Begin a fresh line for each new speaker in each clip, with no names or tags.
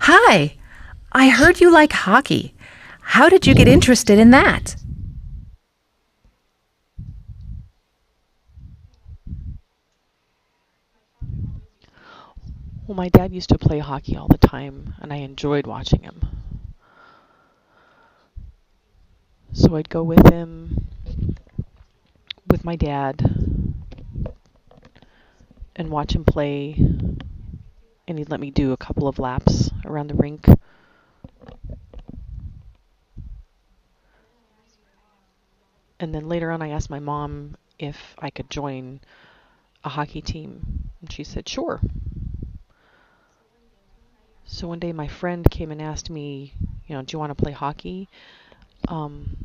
Hi, I heard you like hockey. How did you get interested in that?
Well, my dad used to play hockey all the time, and I enjoyed watching him. So I'd go with him, with my dad, and watch him play, and he'd let me do a couple of laps around the rink. And then later on, I asked my mom if I could join a hockey team, and she said, sure. So one day my friend came and asked me, do you want to play hockey? Um,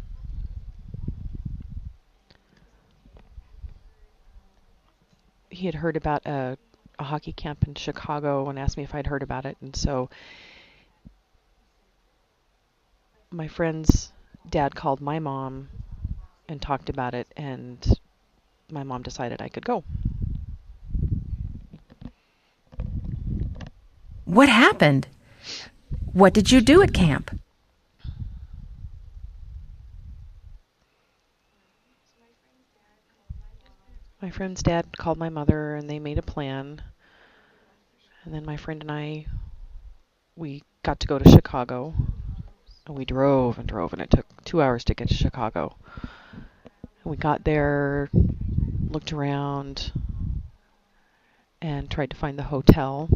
he had heard about a hockey camp in Chicago and asked me if I'd heard about it. And so my friend's dad called my mom and talked about it, and my mom decided I could go.
What happened? What did you do at camp?
My friend's dad called my mother, and they made a plan. And then my friend and I, we got to go to Chicago. And we drove and drove, and it took 2 hours to get to Chicago. And we got there, looked around, and tried to find the hotel.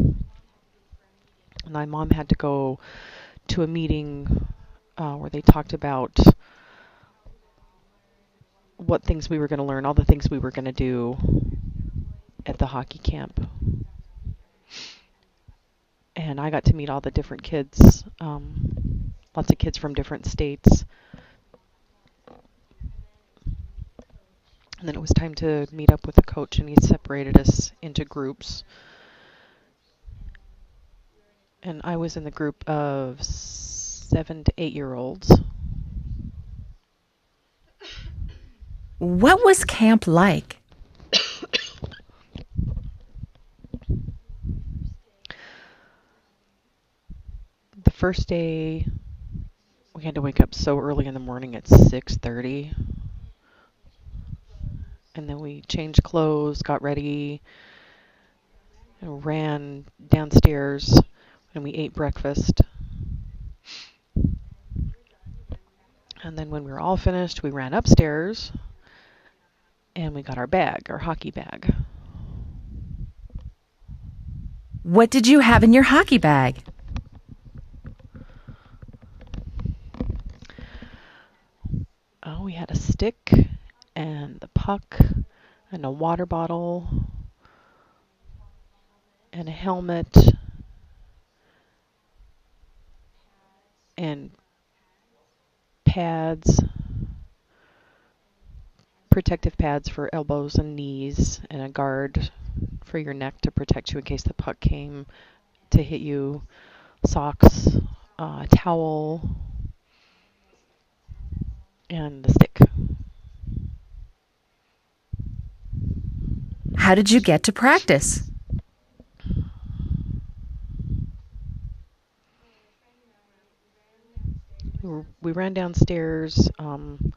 And my mom had to go to a meeting where they talked about what things we were going to learn, all the things we were going to do at the hockey camp. And I got to meet all the different kids, lots of kids from different states. And then it was time to meet up with the coach, and he separated us into groups. And I was in the group of 7 to 8-year-olds.
What was camp like?
The first day, we had to wake up so early in the morning at 6:30. And then we changed clothes, got ready, and ran downstairs, and we ate breakfast. And then when we were all finished, we ran upstairs, and we got our bag, our hockey bag.
What did you have in your hockey bag?
Oh, we had a stick and the puck and a water bottle and a helmet and pads, protective pads for elbows and knees, and a guard for your neck to protect you in case the puck came to hit you, socks, a towel, and the stick.
How did you get to practice?
We ran downstairs and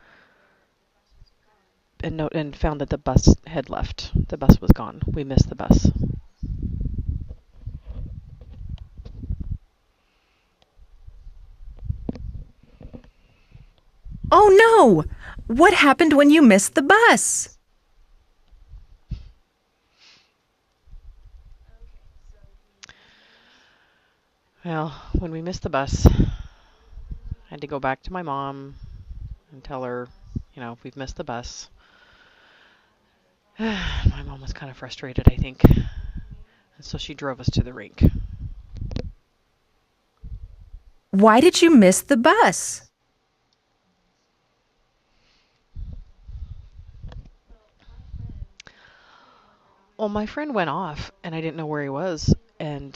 found that the bus had left. The bus was gone. We missed the bus.
Oh no! What happened when you missed the bus?
Well, when we missed the bus, I had to go back to my mom and tell her, we've missed the bus. My mom was kind of frustrated, I think. And so she drove us to the rink.
Why did you miss the bus?
Well, Well, my friend went off and I didn't know where he was. And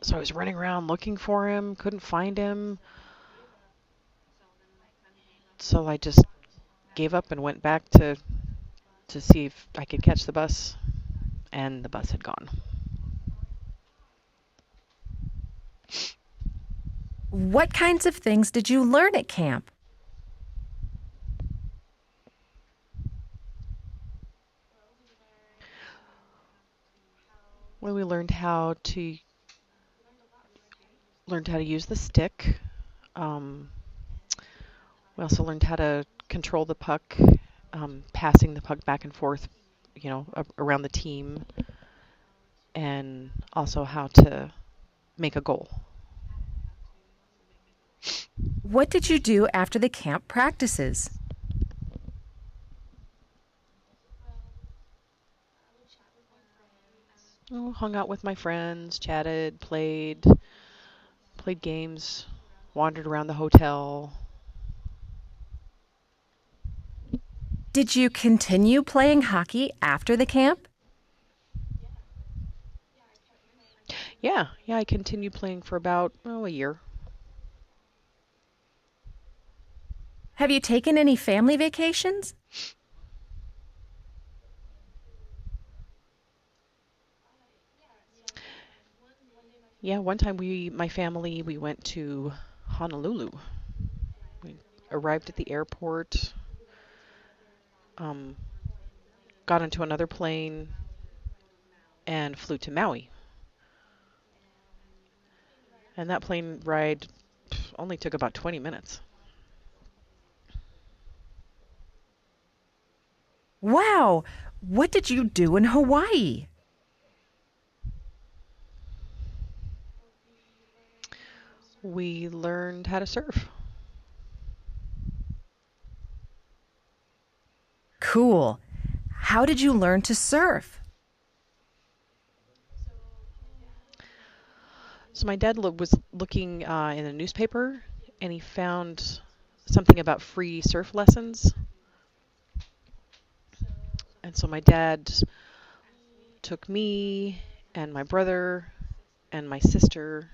so I was running around looking for him, couldn't find him. So I just gave up and went back to see if I could catch the bus. And the bus had gone.
What kinds of things did you learn at camp?
Well, we learned how to use the stick. Um, we also learned how to control the puck, passing the puck back and forth, around the team, and also how to make a goal.
What did you do after the camp practices?
Oh, hung out with my friends, chatted, played games, wandered around the hotel.
Did you continue playing hockey after the camp?
Yeah, I continued playing for about a year.
Have you taken any family vacations?
Yeah, one time my family, we went to Honolulu. We arrived at the airport, um, got into another plane, and flew to Maui. And that plane ride only took about 20 minutes.
Wow! What did you do in Hawaii?
We learned how to surf.
Cool. How did you learn to surf?
So my dad was looking in the newspaper, and he found something about free surf lessons. And so my dad took me and my brother and my sister,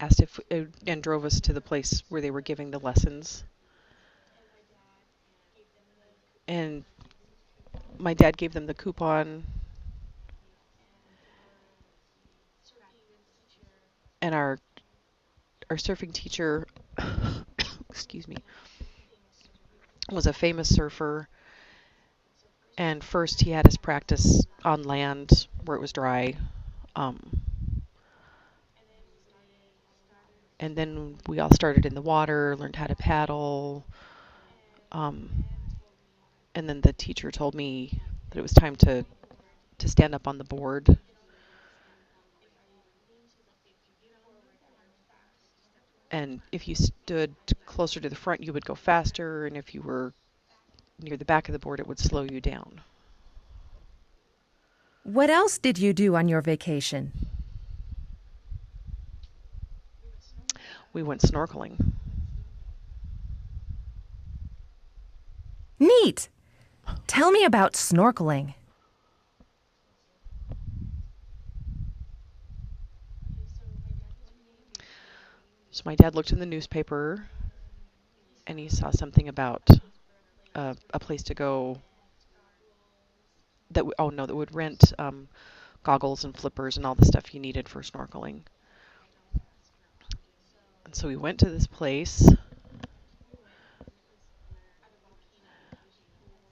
asked if and drove us to the place where they were giving the lessons. And my dad gave them the coupon, and our surfing teacher, excuse me, was a famous surfer. And first he had us practice on land where it was dry. Um, and then we all started in the water, learned how to paddle. And then the teacher told me that it was time to stand up on the board. And if you stood closer to the front, you would go faster. And if you were near the back of the board, it would slow you down.
What else did you do on your vacation?
We went snorkeling.
Neat! Tell me about snorkeling.
So my dad looked in the newspaper, and he saw something about a place to go that would rent goggles and flippers and all the stuff you needed for snorkeling. And so we went to this place,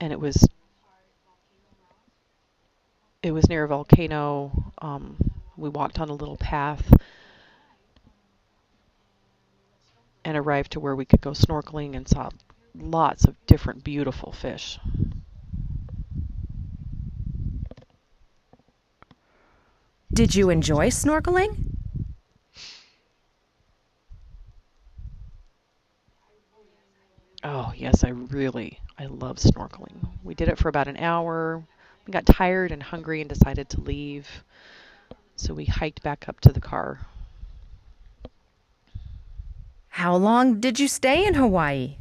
and it was near a volcano. We walked on a little path and arrived to where we could go snorkeling and saw lots of different beautiful fish.
Did you enjoy snorkeling?
Oh, yes, I love snorkeling. We did it for about an hour. We got tired and hungry and decided to leave. So we hiked back up to the car.
How long did you stay in Hawaii?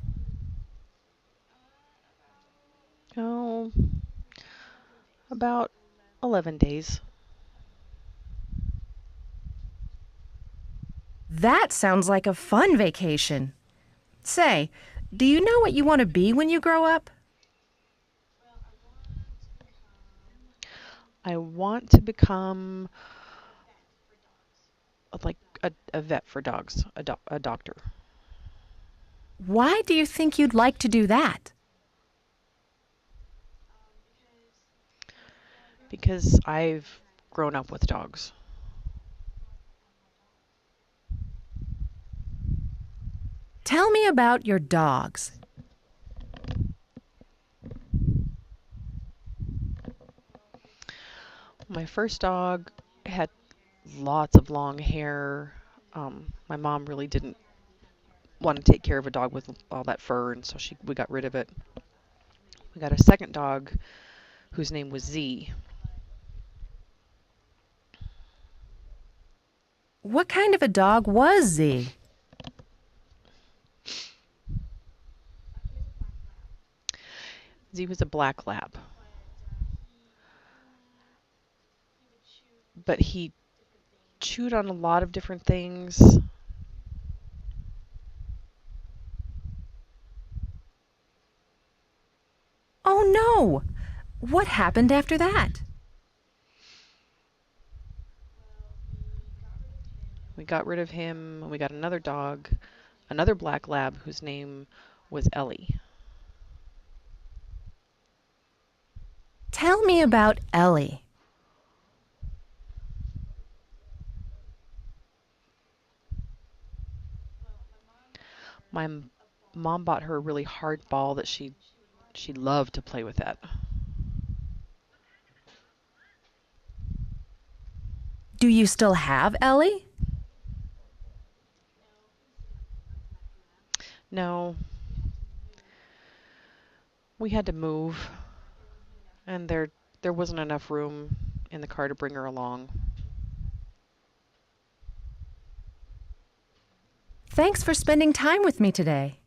Oh, about 11 days.
That sounds like a fun vacation. Say, do you know what you want to be when you grow up?
I want to become like a vet for dogs, a doctor.
Why do you think you'd like to do that?
Because I've grown up with dogs.
Tell me about your dogs.
My first dog had lots of long hair. My mom really didn't want to take care of a dog with all that fur, and so we got rid of it. We got a second dog whose name was Z.
What kind of a dog was Z?
Z was a black lab, but he chewed on a lot of different things.
Oh no! What happened after that?
We got rid of him, and we got another dog, another black lab whose name was Ellie.
Tell me about Ellie.
My mom bought her a really hard ball that she loved to play with that.
Do you still have Ellie?
No, we had to move, and there wasn't enough room in the car to bring her along.
Thanks for spending time with me today.